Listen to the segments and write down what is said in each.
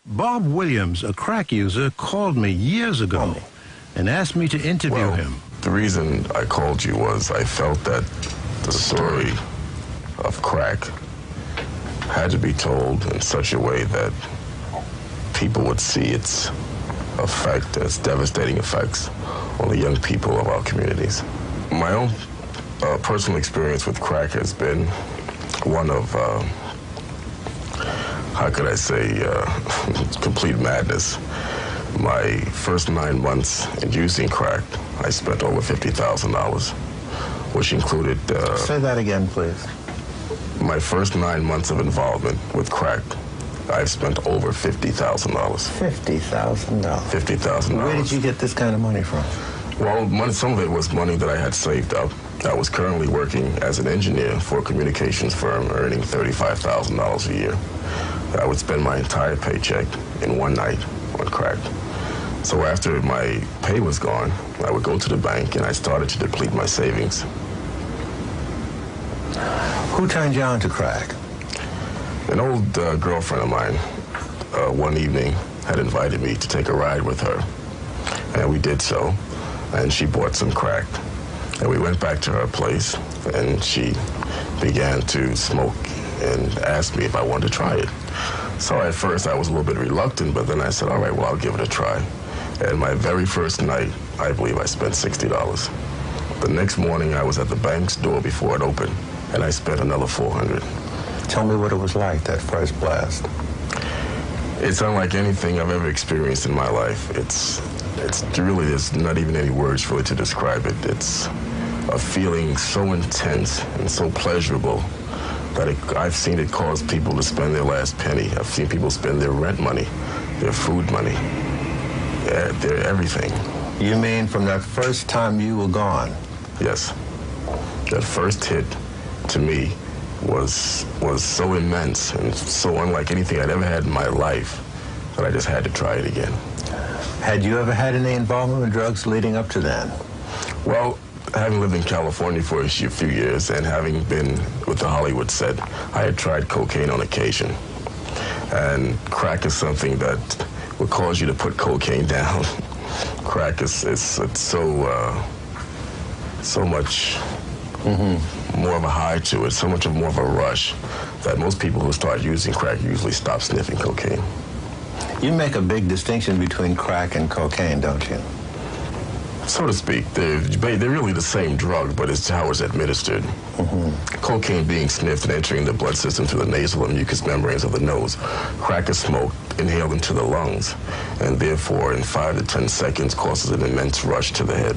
Bob Williams, a crack user, called me years ago and asked me to interview him. The reason I called you was I felt that the story of crack had to be told in such a way that people would see its effect, its devastating effects on the young people of our communities. My own personal experience with crack has been one of, how could I say, complete madness. My first 9 months in using crack, I spent over $50,000, which included... Say that again, please. My first 9 months of involvement with crack, I've spent over $50,000. $50,000? $50,000. Where did you get this kind of money from? Well, some of it was money that I had saved up. I was currently working as an engineer for a communications firm, earning $35,000 a year. I would spend my entire paycheck in one night on crack. So after my pay was gone, I would go to the bank and I started to deplete my savings. Who turned you on to crack? An old girlfriend of mine, one evening, had invited me to take a ride with her. And we did so, and she bought some crack. And we went back to her place, and she began to smoke and asked me if I wanted to try it. So at first I was a little bit reluctant, but then I said, all right, well, I'll give it a try. And my very first night, I believe I spent $60. The next morning, I was at the bank's door before it opened, and I spent another $400. Tell me what it was like, that first blast. It's unlike anything I've ever experienced in my life. It's really, there's not even any words really to describe it. It's a feeling so intense and so pleasurable that I've seen it cause people to spend their last penny. I've seen people spend their rent money, their food money, their everything. You mean from that first time you were gone? Yes. That first hit, to me, was so immense and so unlike anything I'd ever had in my life that I just had to try it again. Had you ever had any involvement with drugs leading up to that? Well, having lived in California for a few years and having been with the Hollywood set, I had tried cocaine on occasion. And crack is something that would cause you to put cocaine down. Crack is so much more of a high to it, so much more of a rush that most people who start using crack usually stop sniffing cocaine. You make a big distinction between crack and cocaine, don't you? So to speak. They're really the same drug, but it's how it's administered. Cocaine being sniffed and entering the blood system through the nasal and mucous membranes of the nose. Crack is smoked, inhaled into the lungs, and therefore in 5 to 10 seconds causes an immense rush to the head.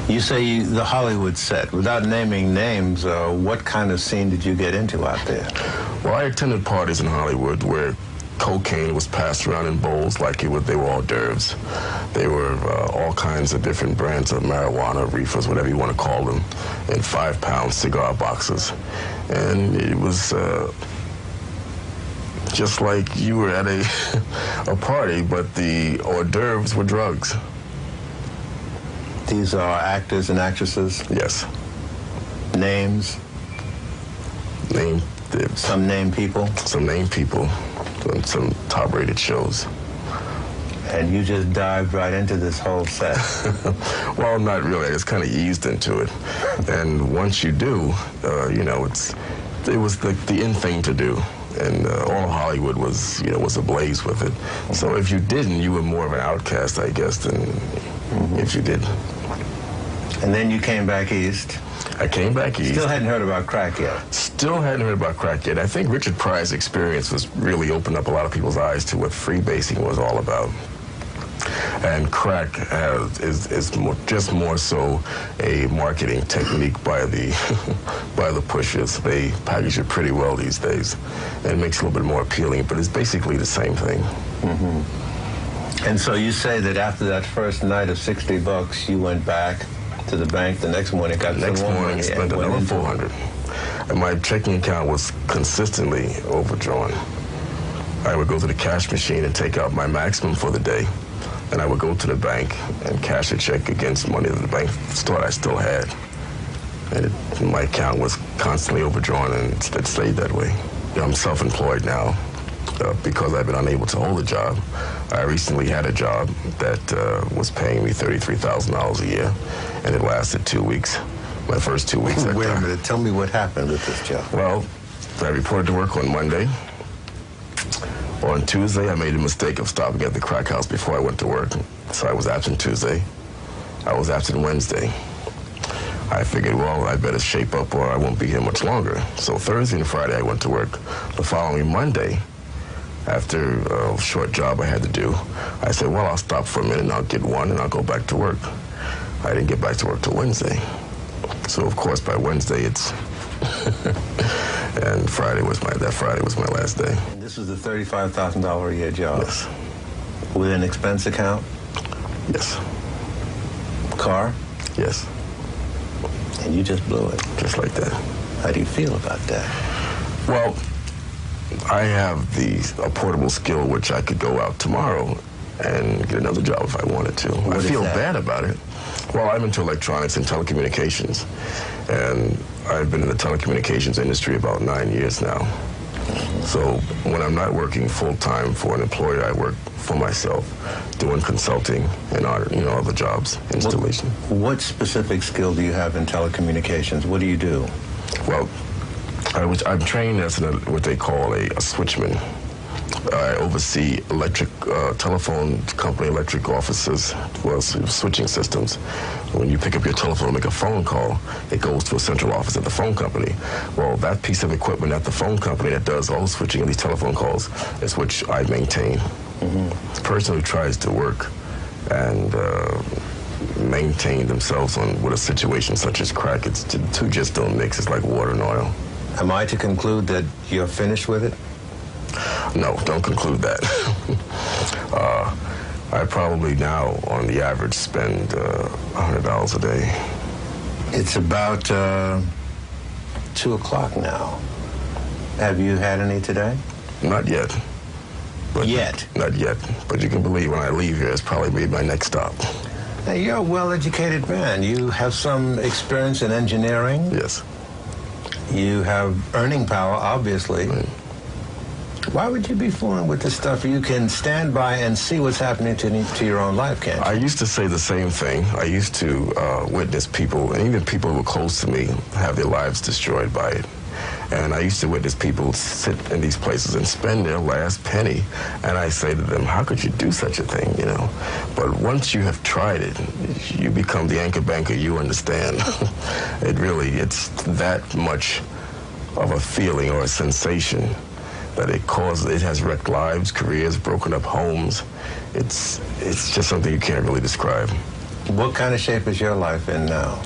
You say the Hollywood set. Without naming names, what kind of scene did you get into out there? Well, I attended parties in Hollywood where cocaine was passed around in bowls like they were hors d'oeuvres. They were all kinds of different brands of marijuana, reefers, whatever you want to call them, in 5-pound cigar boxes. And it was just like you were at a party, but the hors d'oeuvres were drugs. These are actors and actresses? Yes. Names? Some named people? Some named people on some top-rated shows. And you just dived right into this whole set? Well, not really. I just kind of eased into it. And once you do, you know, it was the in thing to do. And all of Hollywood was ablaze with it. So if you didn't, you were more of an outcast, I guess, than if you did. And then you came back east. I came back east. Still hadn't heard about crack yet. Still hadn't heard about crack yet. I think Richard Pryor's experience was really opened up a lot of people's eyes to what freebasing was all about. And crack is more so a marketing technique by the pushers. They package it pretty well these days, and it makes it a little bit more appealing. But it's basically the same thing. And so you say that after that first night of $60, you went back to the bank the next morning, got the next morning, spent another $400. And my checking account was consistently overdrawn. I would go to the cash machine and take out my maximum for the day. And I would go to the bank and cash a check against money that the bank thought I still had. And my account was constantly overdrawn, and it stayed that way. I'm self-employed now. because I've been unable to hold a job. I recently had a job that was paying me $33,000 a year, and it lasted 2 weeks. My first 2 weeks. Wait a minute. Tell me what happened with this job. Well, I reported to work on Monday. On Tuesday, I made a mistake of stopping at the crack house before I went to work. So I was absent Tuesday. I was absent Wednesday. I figured, well, I better shape up or I won't be here much longer. So Thursday and Friday, I went to work. The following Monday, after a short job I had to do, I said, well, I'll stop for a minute and I'll get one and I'll go back to work. I didn't get back to work till Wednesday. So, of course, by Wednesday, it's... and that Friday was my last day. And this was the $35,000 a year job? Yes. With an expense account? Yes. Car? Yes. And you just blew it? Just like that. How do you feel about that? Well, I have a portable skill which I could go out tomorrow and get another job if I wanted to. What I is feel that? bad about it. Well, I'm into electronics and telecommunications, and I've been in the telecommunications industry about 9 years now. So when I'm not working full-time for an employer, I work for myself, doing consulting and other jobs, installation. What specific skill do you have in telecommunications? What do you do? Well, I'm trained as what they call a switchman. I oversee telephone company electric offices, well, switching systems. When you pick up your telephone and make a phone call, it goes to a central office at the phone company. Well, that piece of equipment at the phone company that does all the switching of these telephone calls is which I maintain. The person who tries to work and maintain themselves with a situation such as crack, the two just don't mix. It's like water and oil. Am I to conclude that you're finished with it? No, don't conclude that. I probably now, on the average, spend $100 a day. It's about 2 o'clock now. Have you had any today? Not yet. Yet? Not yet. But you can believe when I leave here, it's probably made my next stop. Now, you're a well-educated man. You have some experience in engineering. Yes. You have earning power, obviously. Right. Why would you be fooling with this stuff? You can stand by and see what's happening to your own life, can't you? I used to say the same thing. I used to witness people, and even people who were close to me, have their lives destroyed by it. And I used to witness people sit in these places and spend their last penny. And I say to them, how could you do such a thing, But once you have tried it, you become the anchor banker, you understand. It's that much of a feeling or a sensation that it has wrecked lives, careers, broken up homes. It's just something you can't really describe. What kind of shape is your life in now?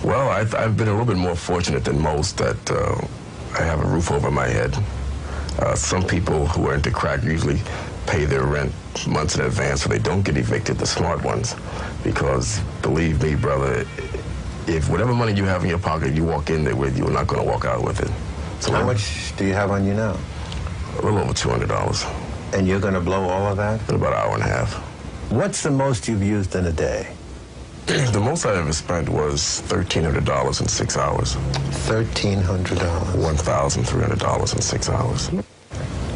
Well, I've been a little bit more fortunate than most that I have a roof over my head. Some people who are into crack usually pay their rent months in advance so they don't get evicted, the smart ones. Because believe me, brother, if whatever money you have in your pocket you walk in there with, you're not going to walk out with it. So how much do you have on you now? A little over $200. And you're going to blow all of that? In about an hour and a half. What's the most you've used in a day? The most I ever spent was $1,300 in 6 hours. $1,300? $1,300 in 6 hours.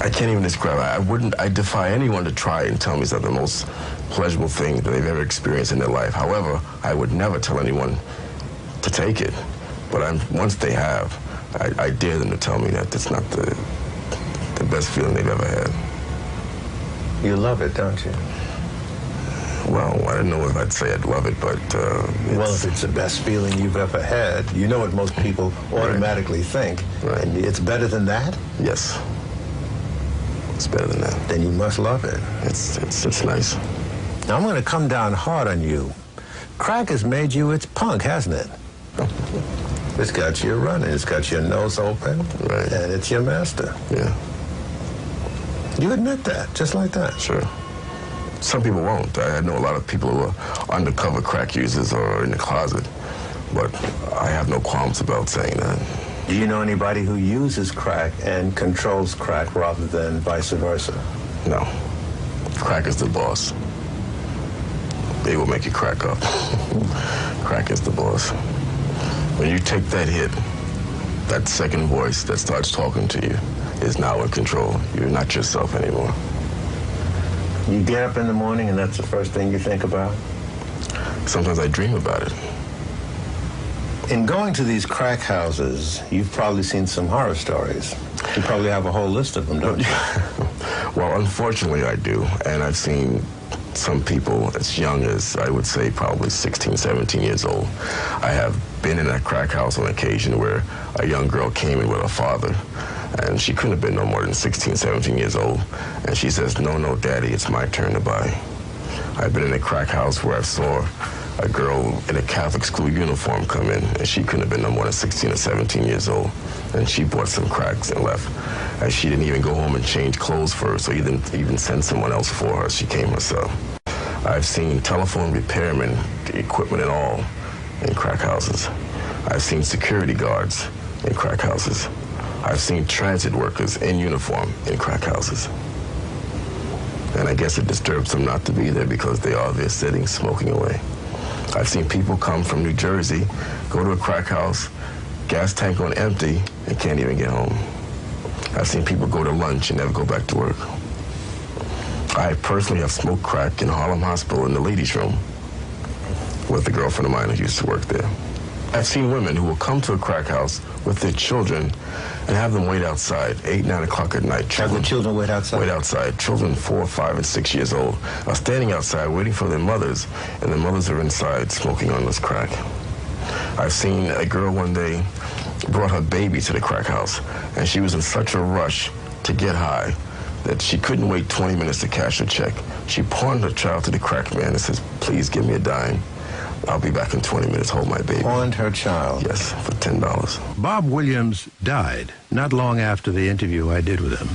I can't even describe it. I defy anyone to try and tell me it's the most pleasurable thing that they've ever experienced in their life. However, I would never tell anyone to take it. But once they have, I dare them to tell me that it's not the best feeling they've ever had. You love it, don't you? Well, I don't know if I'd say I'd love it, but well, if it's the best feeling you've ever had, you know what most people automatically think. Right. And it's better than that? Yes. It's better than that. Then you must love it. It's nice. Now, I'm going to come down hard on you. Crack has made you its punk, hasn't it? It's got you running. It's got your nose open. Right. And it's your master. Yeah. You admit that, just like that. Sure. Some people won't. I know a lot of people who are undercover crack users or in the closet, but I have no qualms about saying that. Do you know anybody who uses crack and controls crack rather than vice versa? No. Crack is the boss. They will make you crack up. Crack is the boss. When you take that hit, that second voice that starts talking to you, is now in control. You're not yourself anymore. You get up in the morning and that's the first thing you think about? Sometimes I dream about it. In going to these crack houses, you've probably seen some horror stories. You probably have a whole list of them, don't you? Well, unfortunately, I do. And I've seen some people as young as, I would say, probably 16, 17 years old. I have been in a crack house on occasion where a young girl came in with her father, and she couldn't have been no more than 16, 17 years old. And she says, no, Daddy, it's my turn to buy. I've been in a crack house where I saw a girl in a Catholic school uniform come in, and she couldn't have been no more than 16 or 17 years old. And she bought some cracks and left. And she didn't even go home and change clothes for her, so you didn't even send someone else for her. She came herself. I've seen telephone repairmen, equipment and all, in crack houses. I've seen security guards in crack houses. I've seen transit workers in uniform in crack houses. And I guess it disturbs them not to be there because they are there sitting, smoking away. I've seen people come from New Jersey, go to a crack house, gas tank on empty, and can't even get home. I've seen people go to lunch and never go back to work. I personally have smoked crack in Harlem Hospital in the ladies' room with a girlfriend of mine who used to work there. I've seen women who will come to a crack house with their children and have them wait outside, 8, 9 o'clock at night. Have the children wait outside? Wait outside. Children 4, 5, and 6 years old are standing outside waiting for their mothers, and their mothers are inside smoking on this crack. I've seen a girl one day brought her baby to the crack house, and she was in such a rush to get high that she couldn't wait 20 minutes to cash her check. She pawned her child to the crack man and says, please give me a dime. I'll be back in 20 minutes, hold my baby. Pawned her child? Yes, for $10. Bob Williams died not long after the interview I did with him.